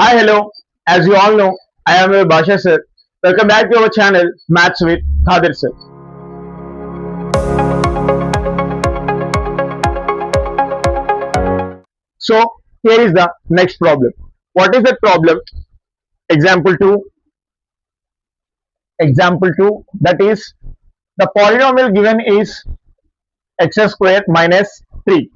Hi, hello. As you all know, I am your Basha sir. Welcome back to our channel, Maths with Khadar sir. So, here is the next problem. What is that problem? Example 2. Example 2, that is, the polynomial given is x squared minus 3.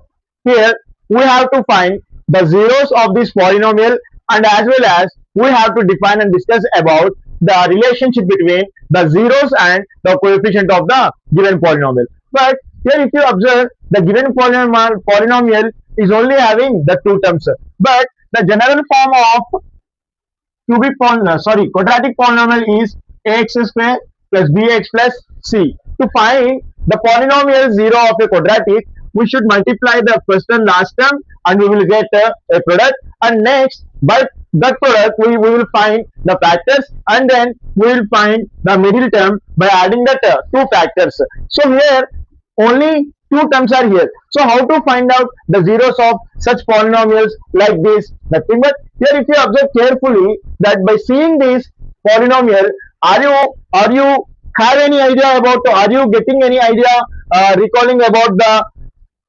Here, we have to find the zeros of this polynomial, and as well as we have to define and discuss about the relationship between the zeros and the coefficient of the given polynomial. But here if you observe, the given polynomial is only having the two terms, but the general form of quadratic polynomial is ax square plus bx plus c. To find the polynomial zero of a quadratic, we should multiply the first and last term and we will get a product, and next by that product we will find the factors, and then we will find the middle term by adding that two factors. So here only two terms are here. So how to find out the zeros of such polynomials like this? Nothing but here if you observe carefully that by seeing this polynomial, are you have any idea about, are you getting any idea recalling about the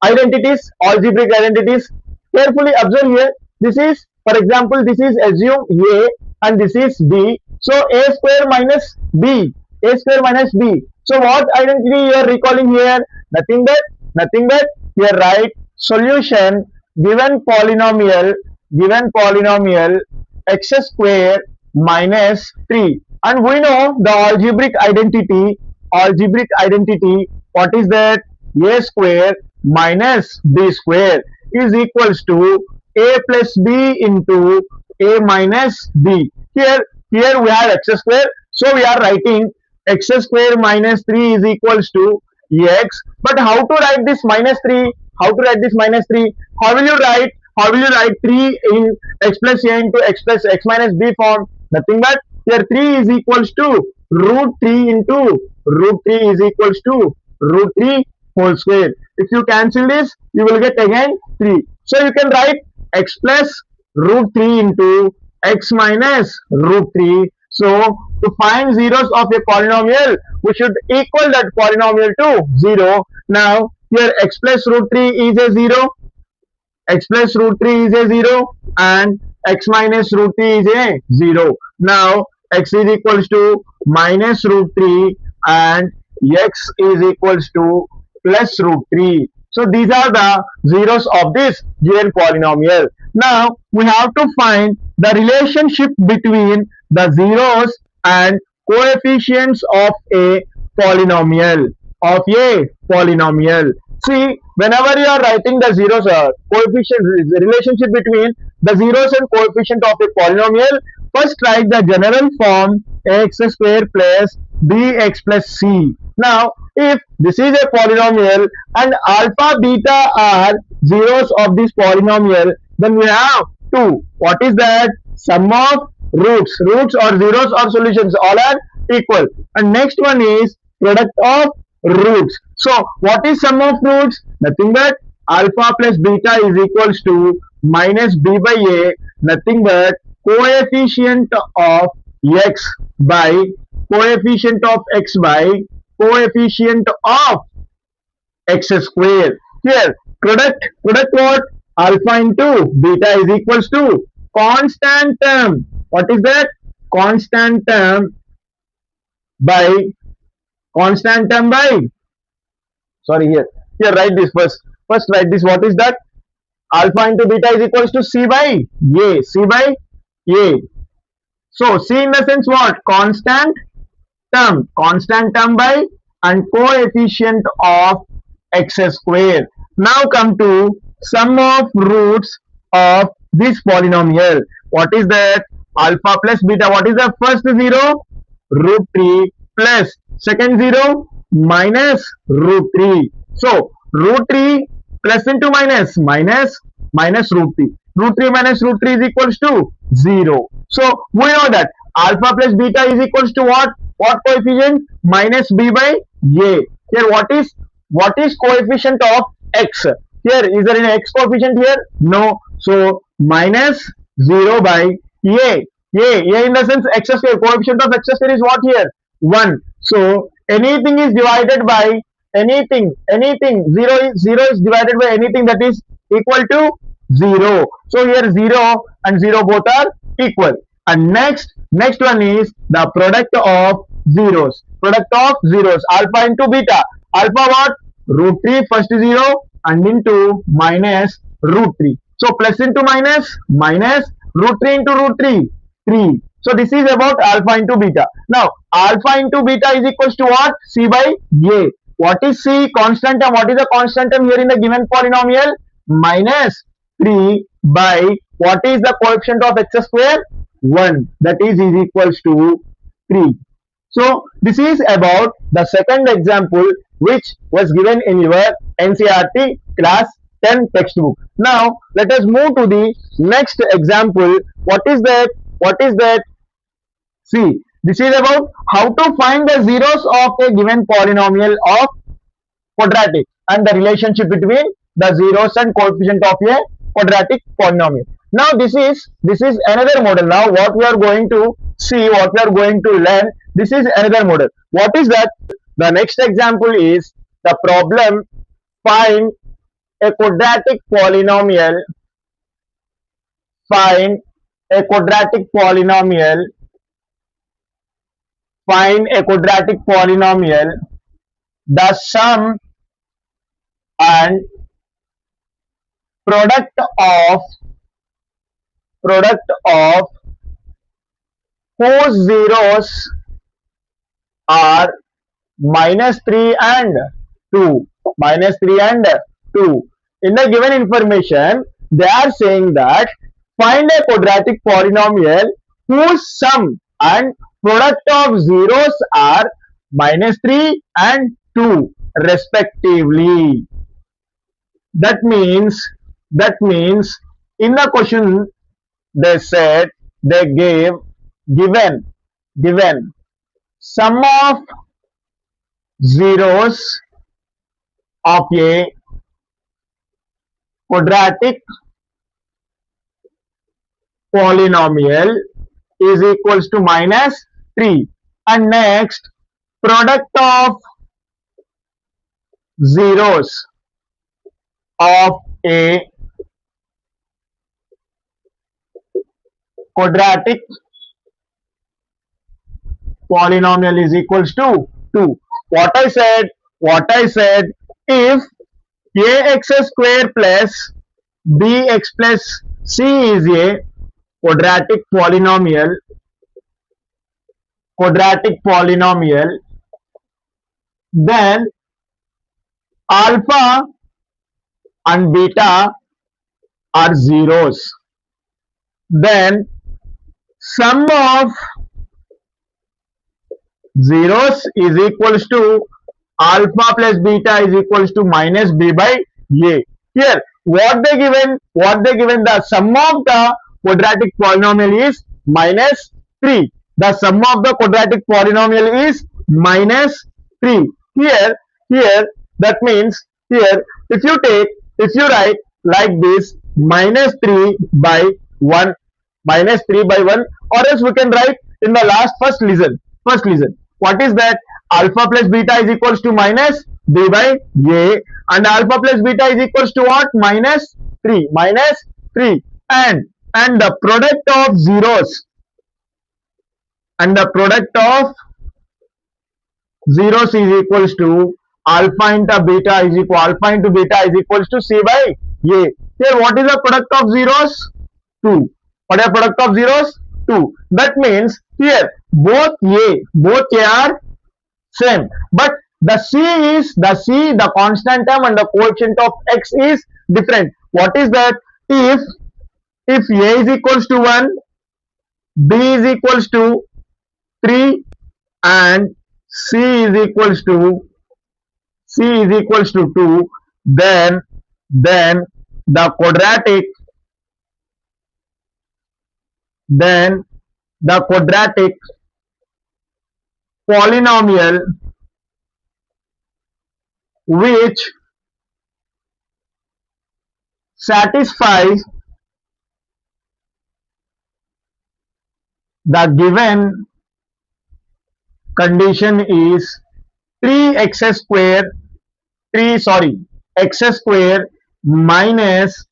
identities, algebraic identities? Carefully observe here. This is, for example, this is assume a and this is b. So a square minus b, a square minus b. So what identity you are recalling here? Nothing but here write solution given polynomial x square minus 3, and we know the algebraic identity. What is that? A square minus b square is equals to a plus b into a minus b. Here we have x square, so we are writing x square minus 3 is equals to x. But how to write this minus 3? How will you write 3 in x plus a into x plus x minus b form? Nothing but here 3 is equals to root 3 into root 3 is equals to root 3 whole square. If you cancel this, you will get again 3. So you can write x plus root 3 into x minus root 3. So to find zeros of a polynomial, we should equal that polynomial to 0. Now here x plus root 3 is a 0, and x minus root 3 is a 0. Now x is equals to minus root 3 and x is equals to plus root 3. So these are the zeros of this given polynomial. Now we have to find the relationship between the zeros and coefficients of a polynomial. See, whenever you are writing the zeros or coefficients, the relationship between the zeros and coefficient of a polynomial, first write the general form ax square plus bx plus c. Now, if this is a polynomial and alpha, beta are zeros of this polynomial, then we have 2. What is that? Sum of roots. Roots or zeros or solutions, all are equal. And next one is product of roots. So, what is sum of roots? Nothing but alpha plus beta is equals to minus b by a, nothing but coefficient of x by coefficient of x square. Here product what? Alpha into beta is equals to constant term. What is that? Constant term by write this first write this. What is that? Alpha into beta is equals to c by a. So c in the sense what? Constant term by and coefficient of x square. Now come to sum of roots of this polynomial. What is that? Alpha plus beta. What is the first zero? Root 3 plus second zero minus root 3. So root 3 plus into minus root 3. Root 3 minus root 3 is equals to 0. So we know that alpha plus beta is equals to what? What coefficient? Minus b by a. Here what is coefficient of x? Here is there an x coefficient here? No. So minus 0 by A in the sense x square, coefficient of x square is what here? 1. So anything is divided by anything, 0 is divided by anything that is equal to 0. So here 0 and 0 both are equal. And next one is the product of zeros. Product of zeros, alpha into beta. Alpha what? Root 3 first 0 and into minus root 3. So plus into minus root 3 into root 3, 3. So this is about alpha into beta. Now alpha into beta is equals to what? C by A. What is C? Constant term. What is the constant term here in the given polynomial? Minus 3 by what is the coefficient of x square? 1. That is equals to 3. So this is about the second example which was given in your NCERT class 10 textbook. Now let us move to the next example. What is that? What is that? See, this is about how to find the zeros of a given polynomial of quadratic and the relationship between the zeros and coefficient of a quadratic polynomial. Now this is another model. Now what we are going to see, what we are going to learn, this is another model. What is that? The next example is the problem: find a quadratic polynomial. Find a quadratic polynomial. Find a quadratic polynomial. The sum and product of whose zeros are minus 3 and 2. Minus 3 and 2. In the given information, they are saying that find a quadratic polynomial whose sum and product of zeros are minus 3 and 2 respectively. That means in the question they said they given sum of zeros of a quadratic polynomial is equals to minus 3, and next product of zeros of a quadratic polynomial is equals to 2. What I said, if ax square plus bx plus c is a quadratic polynomial, then alpha and beta are zeros. Then sum of zeros is equals to alpha plus beta is equals to minus b by a. Here what they given, the sum of the quadratic polynomial is minus 3. The sum of the quadratic polynomial is minus 3. Here that means here if you write like this, minus 3 by 1, or else we can write in the last. First listen. What is that? Alpha plus beta is equals to minus b by a, and alpha plus beta is equals to what? Minus 3. And the product of zeros, is equals to alpha into beta is equals to c by a. Here what is the product of zeros? 2. What is the product of zeros? 2. That means here both a are same, but the constant term and the coefficient of x is different. What is that? If a is equals to 1, b is equals to 3, and c is equals to 2, then the quadratic polynomial which satisfies the given condition is 3x square 3 sorry x square minus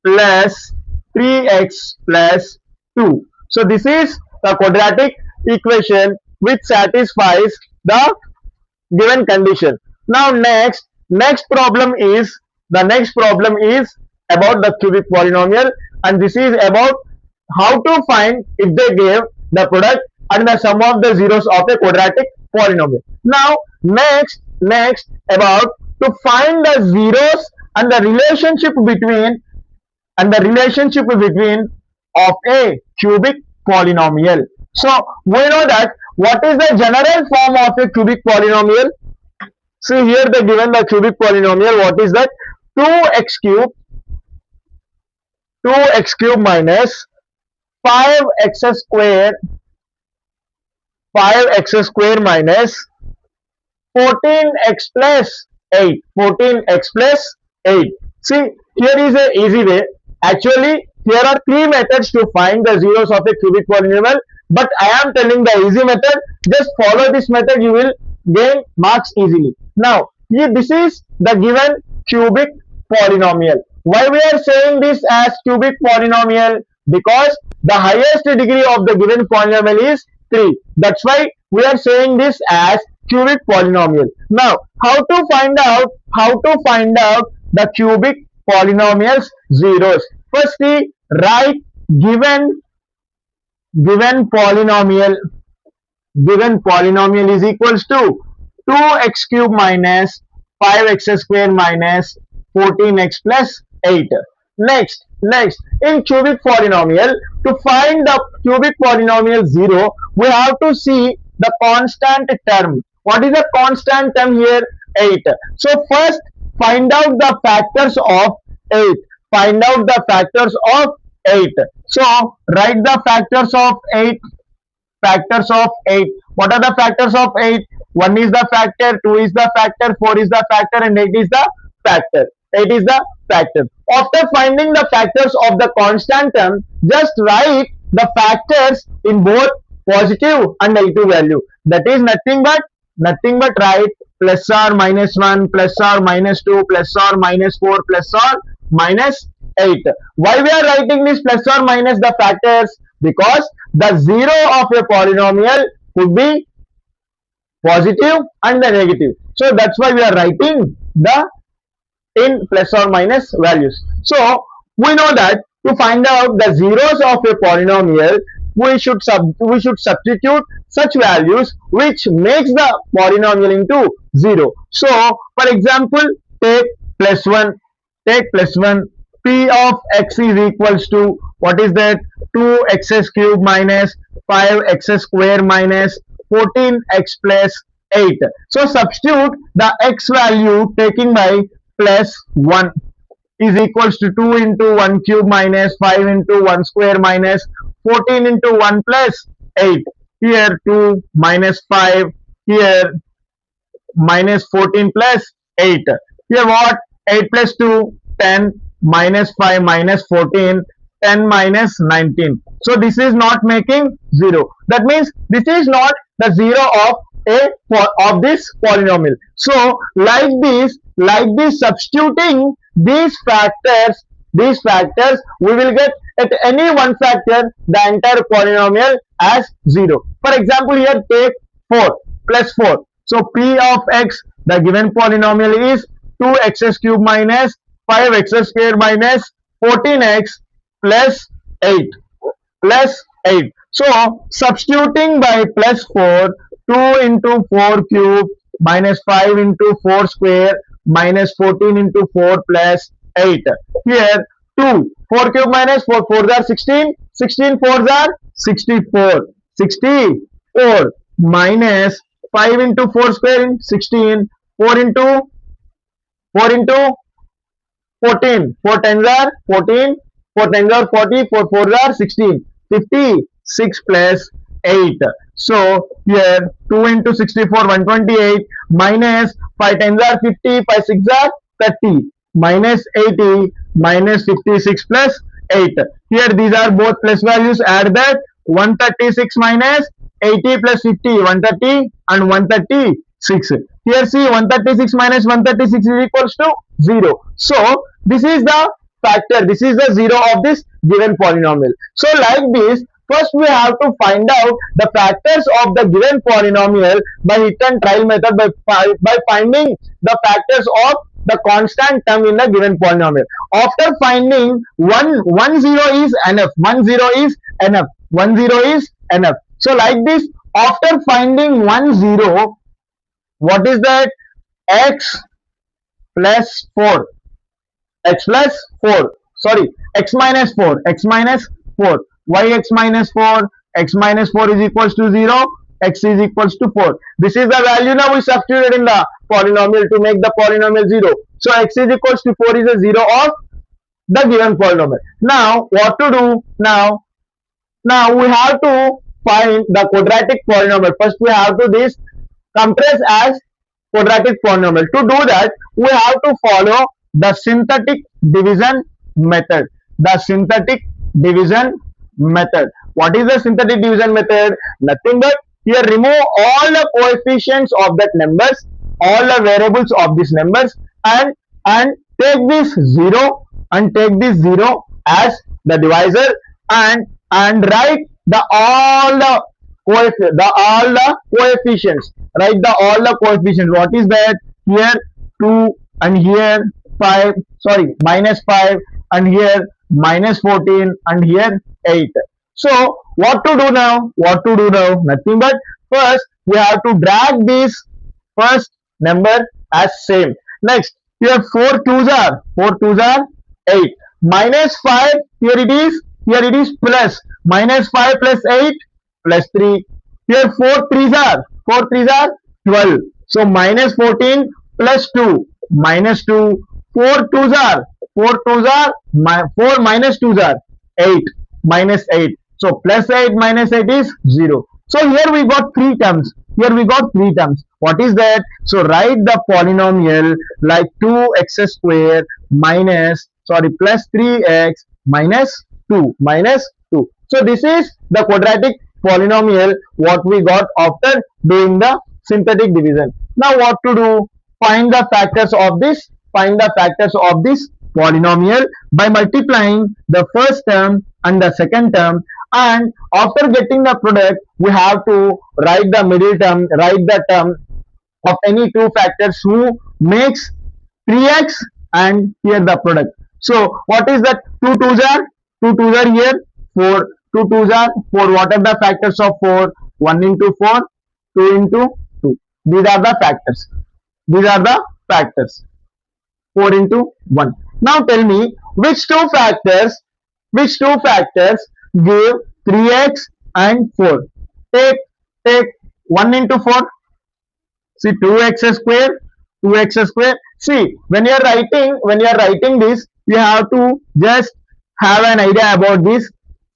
plus 3x plus 2. So this is the quadratic equation which satisfies the given condition. Now next problem is about the cubic polynomial, and this is about how to find if they gave the product and the sum of the zeros of a quadratic polynomial. Now next about to find the zeros and the relationship between of a cubic polynomial. So we know that what is the general form of a cubic polynomial. See here they given the cubic polynomial. What is that? 2x cube minus 5x square 5x square minus 14x plus 8 14x plus 8. See here is a easy way. Actually here are three methods to find the zeros of a cubic polynomial, but I am telling the easy method. Just follow this method, you will gain marks easily. Now here this is the given cubic polynomial. Why we are saying this as cubic polynomial? Because the highest degree of the given polynomial is 3. That's why we are saying this as cubic polynomial. Now how to find out the cubic polynomials zeros. Firstly, write given polynomial is equals to 2x cube minus 5x square minus 14x plus 8. Next in cubic polynomial, to find the cubic polynomial 0, we have to see the constant term. What is the constant term here? 8. So first find out the factors of 8. Find out the factors of 8. So write the factors of 8. Factors of 8. What are the factors of 8? 1 is the factor, 2 is the factor, 4 is the factor, and 8 is the factor. 8 is the factor. After finding the factors of the constant term, just write the factors in both positive and negative value. That is nothing but write plus or minus 1, plus or minus 2, plus or minus 4, plus or minus 8. Why we are writing this plus or minus the factors? Because the zero of a polynomial could be positive and the negative. So that's why we are writing the in plus or minus values. So we know that to find out the zeros of a polynomial, we should substitute such values which makes the polynomial into 0. So for example, take plus 1. P of x is equals to, what is that? 2x cube minus 5x square minus 14x plus 8. So substitute the x value taking by plus 1 is equals to 2 into 1 cube minus 5 into 1 square minus 14 into 1 plus 8. Here 2 minus 5, here minus 14 plus 8. Here what? 8 plus 2, 10, minus 5 minus 14, 10 minus 19. So this is not making 0. That means this is not the 0 of this polynomial. So like this substituting these factors, we will get at any one factor the entire polynomial as 0. For example, here take 4 plus 4. So P of x, the given polynomial is 2x cube minus 5x square minus 14x plus 8. So substituting by plus 4, 2 into 4 cube minus 5 into 4 square minus 14 into 4 plus 8. Here 2, 4 cube minus 4 4s are 16, 16 4s are 64 minus 5 into 4 square in 16, 4 into 14, 4 tens are 14, 4 tens are 40, 4 fours are 16, 56 plus 8. So here 2 into 64, 128 minus 5 tens are 50, 5 6 are 30, minus 80 minus 56 plus 8. Here these are both plus values, add that 136 minus 80 plus 50, 130 and 136. Here see 136 minus 136 is equals to 0. So this is the factor, this is the 0 of this given polynomial. So like this, first we have to find out the factors of the given polynomial by hit and trial method, by finding the factors of the constant term in the given polynomial. After finding 0 is enough, 0 is enough, 0 is enough. So like this, after finding 0, what is that? X plus 4, x plus 4, sorry, x minus 4, x minus 4, y x minus 4, x minus 4 is equals to 0, x is equals to 4. This is the value now we substituted in the polynomial to make the polynomial 0. So x is equals to 4 is a 0 of the given polynomial. Now what to do? Now we have to find the quadratic polynomial. First we have to this compress as quadratic polynomial. To do that, we have to follow the synthetic division method. The synthetic division method. What is the synthetic division method? Nothing but here remove all the coefficients of that numbers, all the variables of these numbers, and take this 0 and take this 0 as the divisor, and write the all the coefficients. Write the all the coefficients. What is that? Here 2 and here 5, sorry, minus 5, and here minus 14, and here 8. So what to do now? What to do now? Nothing but first we have to drag this first number as same. Next, here 4 twos are 8. Minus 5, here it is plus. Minus 5 plus 8 plus 3. Here 4 threes are 12. So minus 14 plus 2 minus 2. 4 twos are 4 minus 2s are 8 minus 8. So plus 8 minus 8 is 0. So here we got three terms. What is that? So write the polynomial like 2x square minus, sorry, plus 3x minus 2. So this is the quadratic polynomial what we got after doing the synthetic division. Now what to do? Find the factors of this polynomial by multiplying the first term and the second term, and after getting the product we have to write the middle term, write the term of any two factors who makes 3x, and here the product. So what is that? 2 twos are here 4. 2 twos are 4. What are the factors of 4? 1 into 4, 2 into 2. These are the factors. 4 into 1. Now tell me which two factors give 3x and 4. Take 1 into 4. See 2x square. See when you are writing this, you have to just have an idea about this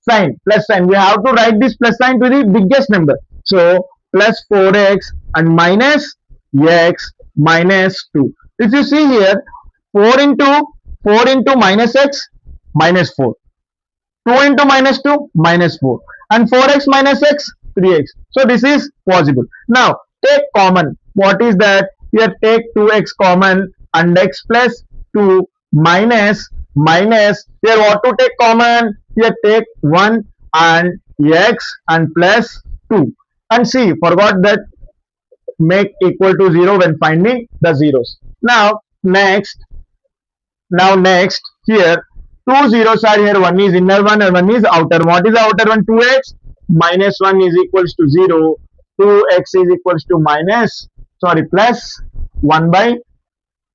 sign, plus sign. We have to write this plus sign to the biggest number. So plus 4x and minus x minus 2. If you see here, 4 into minus x minus 4. 2 into minus 2 minus 4. And 4x minus x 3x. So this is possible. Now take common. What is that? Here take 2x common and x plus 2 minus. Here what to take common? Here take 1 and x and plus 2. And see, forgot that make equal to 0 when finding the zeros. Now next here 2 zeros are here. One is inner one and one is outer. What is the outer one? 2x minus 1 is equals to 0. 2x is equals to plus 1 by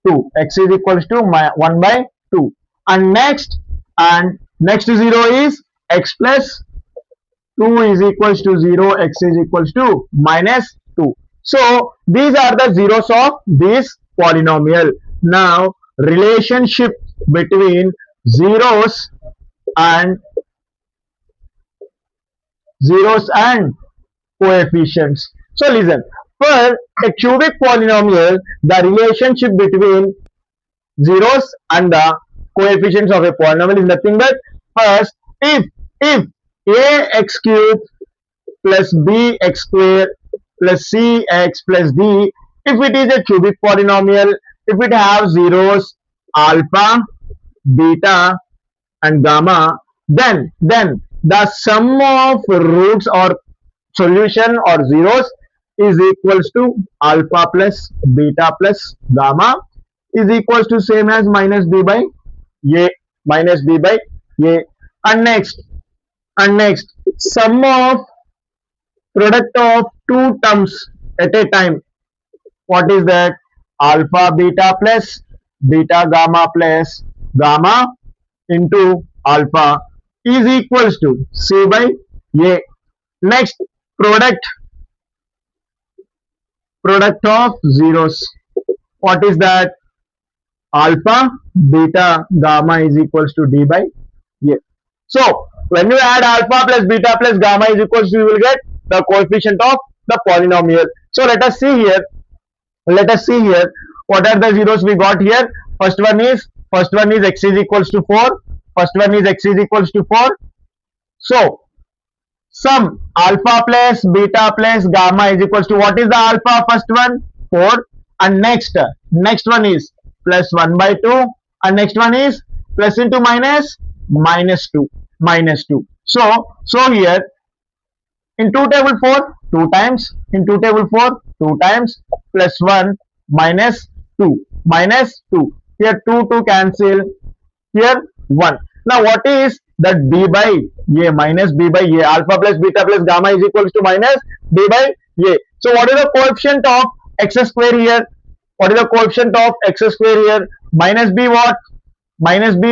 2. X is equals to 1 by 2. And next 0 is x plus 2 is equals to 0. X is equals to minus 2. So these are the zeros of this polynomial. Now relationship between zeros and coefficients. So listen, for a cubic polynomial, the relationship between zeros and the coefficients of a polynomial is nothing but, first, if ax cube plus bx square plus cx plus d. If it is a cubic polynomial, if it has zeros alpha, beta and gamma, then the sum of roots or solution or zeros is equals to alpha plus beta plus gamma is equals to same as minus b by a, minus b by a. And next sum of product of two terms at a time, what is that? Alpha beta plus beta gamma plus gamma into alpha is equals to c by a. Next, product of zeros, what is that? Alpha beta gamma is equals to d by a. So when you add alpha plus beta plus gamma is equals to, you will get the coefficient of the polynomial. So let us see here, what are the zeros we got here. First one is x is equals to 4. So sum alpha plus beta plus gamma is equals to, what is the alpha? First one 4, and next one is plus 1 by 2, and next one is plus into minus 2. So here in 2 table 4 2 times, plus 1 minus 2, here 2 cancel, here 1. Now what is that? b by a, minus b by a. Alpha plus beta plus gamma is equals to minus b by a. So what is the coefficient of x square here? Minus b what? Minus b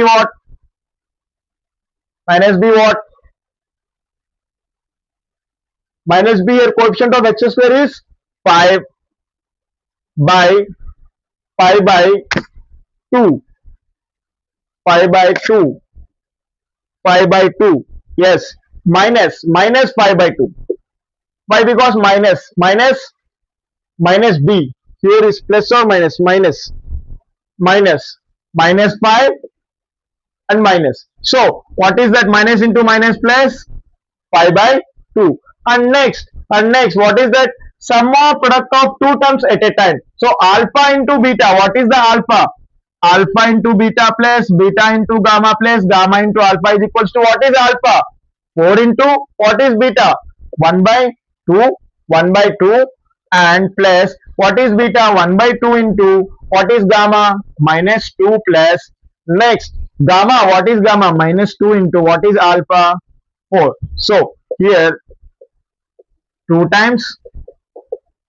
here, coefficient of x square is 5 by 2. 5 by 2. Yes, minus 5 by 2. Why? Because minus b. Here is plus or minus? Minus 5 and minus. So what is that? Minus into minus plus 5 by 2. And next, what is that? Sum of product of two terms at a time. So alpha into beta. What is the alpha? Alpha into beta plus beta into gamma plus gamma into alpha is equals to, what is alpha? 4 into, what is beta? 1 by 2, and plus, what is beta? 1 by 2 into, what is gamma? Minus 2 plus, next gamma, what is gamma? Minus 2 into, what is alpha? 4. So here 2 times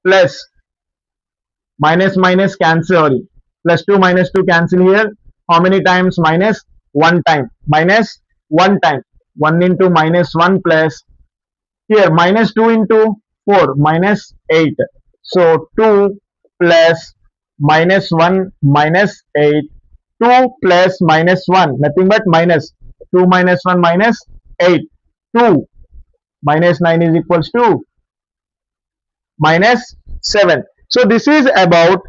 plus minus cancel, plus 2 minus 2 cancel here. How many times? Minus 1 time. 1 into minus 1 plus, here minus 2 into 4, minus 8. So 2 plus minus 1 minus 8. 2 plus minus 1, nothing but minus. 2 minus 1 minus 8. 2 minus 9 is equals to minus 7. So this is about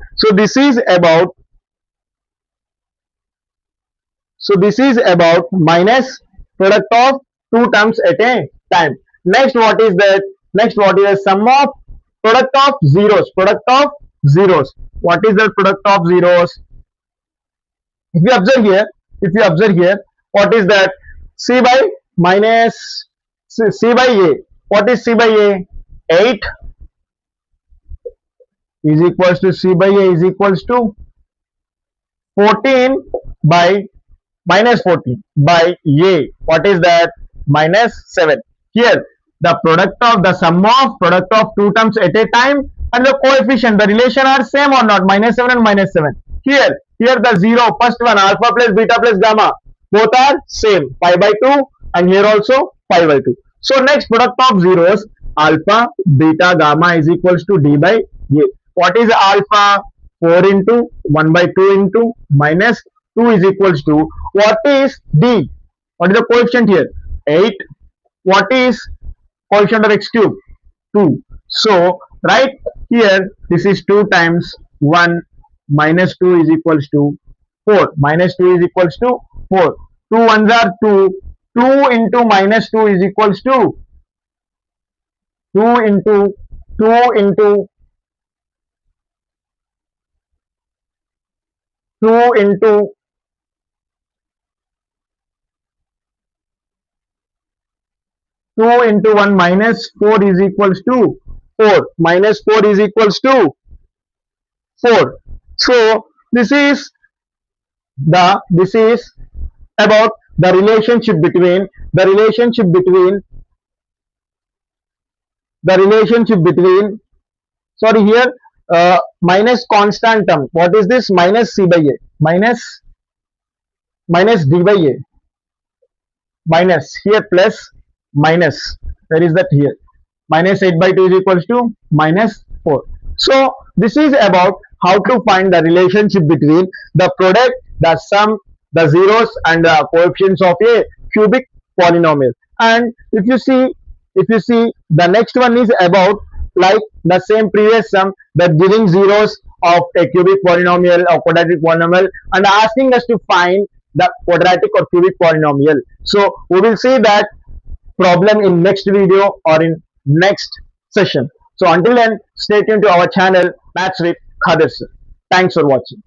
minus product of two terms at a time. Next, what is that? The sum of product of zeros. What is the product of zeros? If you observe here, what is that? C by a. What is c by a? 8 is equals to, c by a is equals to 14 by minus 14 by a. What is that? Minus 7. Here the sum of product of two terms at a time and the coefficient, the relation are same or not? Minus 7 and minus 7. Here the zero, first one, alpha plus beta plus gamma, both are same, 5 by 2, and here also 5 by 2. So next, product of zeros, alpha beta gamma is equals to d by a. What is alpha? 4 into 1 by 2 into minus 2 is equals to, what is d? What is the coefficient here? 8. What is coefficient of x cube? 2. So right here, this is 2 times 1 minus 2 is equals to 4. Minus 2 is equals to 4. 2 ones are 2. 2 into minus 2 is equals to 2 into 2 into 2 into 2 into 1 minus 4 is equals to 4. Minus 4 is equals to 4. So this is about the relationship between sorry here minus constant term. What is this? Minus c by a minus d by a minus here plus minus, where is that here, minus 8 by 2 is equals to minus 4. So this is about how to find the relationship between the product, the sum, the zeros and the coefficients of a cubic polynomial. And if you see the next one is about like the same previous sum, that giving zeros of a cubic polynomial or quadratic polynomial and asking us to find the quadratic or cubic polynomial. So we will see that problem in next video or in next session. So until then, stay tuned to our channel Maths with Khadar sir. Thanks for watching.